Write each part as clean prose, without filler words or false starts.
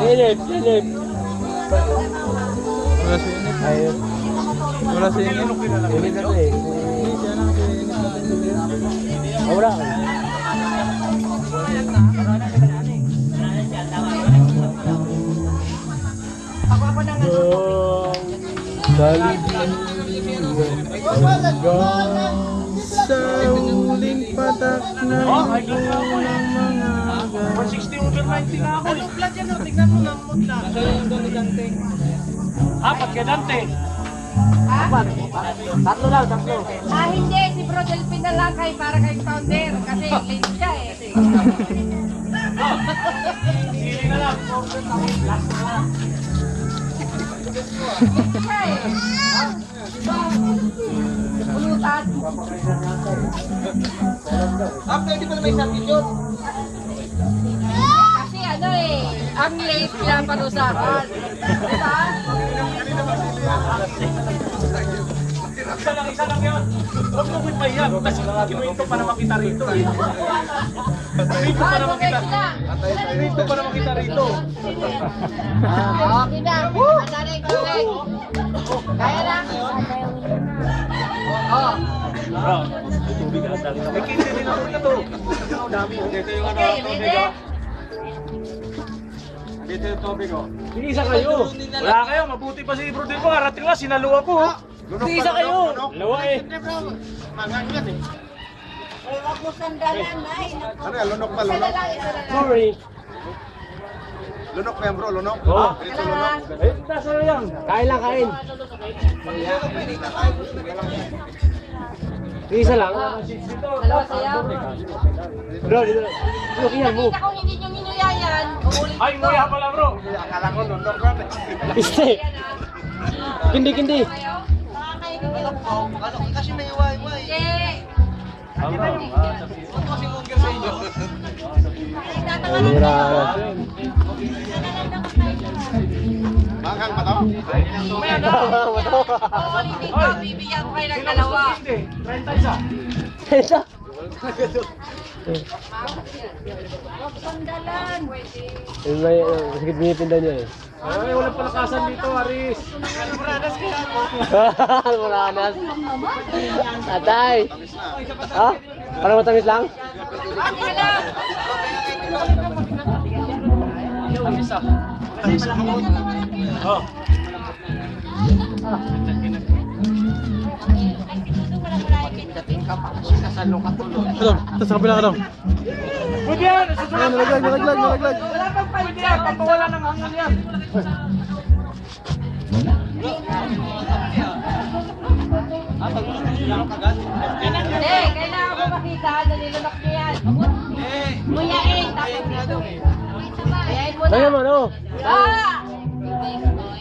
Philip. Wala si Inip. Ayun. Wala si Inip. Philip na to eh. Hindi siya na si Inip natin si Leo. Wala. Sa huling patak na ito ng mga 160 over 90 na ako. Anong flat yan? Tignan mo lang mo na. Saan yung doon ni Dante? Apat ka Dante. Tatlo lang, tatlo. Hindi, si Bro Delpin na lang kay para kay founder kasi late siya eh. Sili na lang. Last na lang. Siya eh. Pulutan. Pwede pa na may substitute. Kasi ano eh, ang late pinaparusahan. Diba? Isa lang yun. Huwag mo may pahiyan. Kasi kinuwento pa na makita rito. Kinuwento pa na makita. Kinuwento pa na makita rito. Okay na. Asanay ko eh. Kaya lang. Oh. May kindi rin ako na to. Ang dami. Dito yung ano. Okay, ready? Dito yung tubig ko. Isa kayo. Wala kayo. Mabuti pa si Bro Delpo. Arating lang. Sinaluwa ko. Isa kayo. Lawa eh. Ay, wag mo sandalan na eh. Ano yan? Lunok ba? Isa na Lunok? lang, isa na lang. Sorry. Lunok ba yan bro? Lunok? Oo. Dito lunok. Eh, nasa na yan. Kain lang, kain. Isa lang. Dalawa sa'yo. Bro, dito. Bro, kiyan mo. Nakita ko hindi nyo minuyayan. Uulit Ay, ko. nguya pala bro. Akala ko lunok ba? Piste. Yan ah. Kindi. Kayo? Nakakaibigan ko. Kasi may iway-iway. Hindi. Mira. Manghang ba to? May ano? Uulitin ko, bibigyan ko kayo ng dalawa. Hindi. 30 isa. Isa. Huwag sandalan. Yun may sakit binipinda niya eh. Ay, walang palakasan dito, Aris. Muranas. Atay. Ha? Parang matamis lang? Okay lang. Oh. Ano? Ito sa kabila ka daw. Pwede yan. Susunod. Nalaglag. Wala pang Pwede yan. Papawala ng hangin yan. Hindi, kailangan ko makita na nilunok niyo yan. Muyain, tapos dito. Muyain mo na. Lagyan mo, ano? Ah!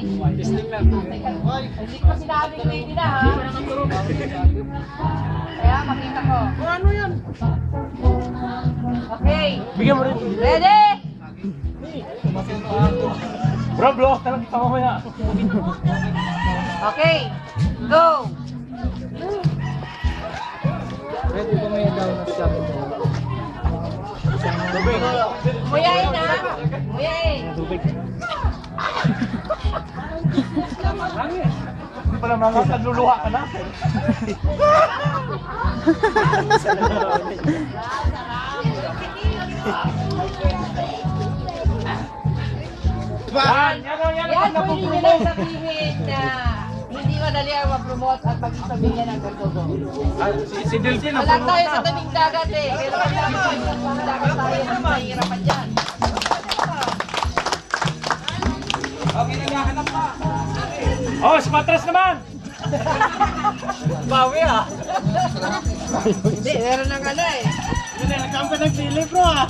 Hindi ko sinabing ready na ha. Kaya makita ko. Ano yan? Okay. Bigyan mo rin. Ready? Bro, blow off talaga kita mamaya. Okay. Go. Pwede ko may daw na siya. Muyain na. Muyain. Hindi pala mga nagluluha ka na. Yan, yan. Yan, pwede nyo lang sabihin na hindi madali ang mag-promote at mag-isabingin ang gagawin. Si Delphine, Wala tayo sa tabing dagat eh. Kailangan naman sa tabing dagat tayo mas mahirapan dyan. Oh, si Matras naman! Bawi ah! Hindi, meron ng ano eh. Hindi, nagkampi ng sili bro ah!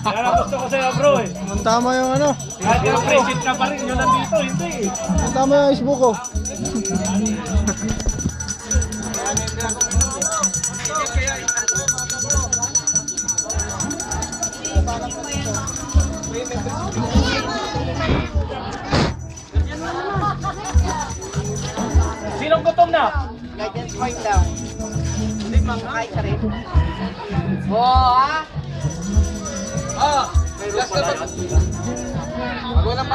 Yan ang gusto ko sa'yo bro eh. Ang tama yung ano. Kahit yung appreciate ka pa rin, yun nandito, hindi eh. Ang tama yung isbo ko. Sinong gutom na? Guidance point daw. Hindi, mangkakay ka rin. Oo, ha? Ah! Last na ba? Pag walang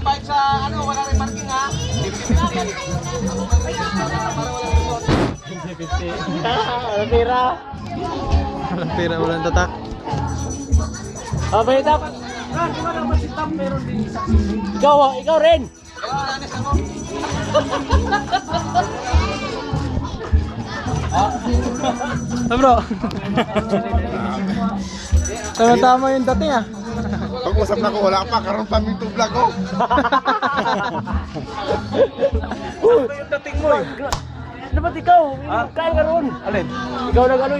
bayad sa ano, wala rin parking ha. 50-50. Ano tira? Walang pera, walang tatak. Ah, bayad up. Wala naman si Tam, meron din isang Ikaw rin. Bro. Tama-tama yung dating ah. Pag-usap na ko, wala pa. Karoon pa minto vlog ko. Ano yung dating mo eh? Dapat ikaw. Kaya ka ron. Alin? Ikaw nag-ano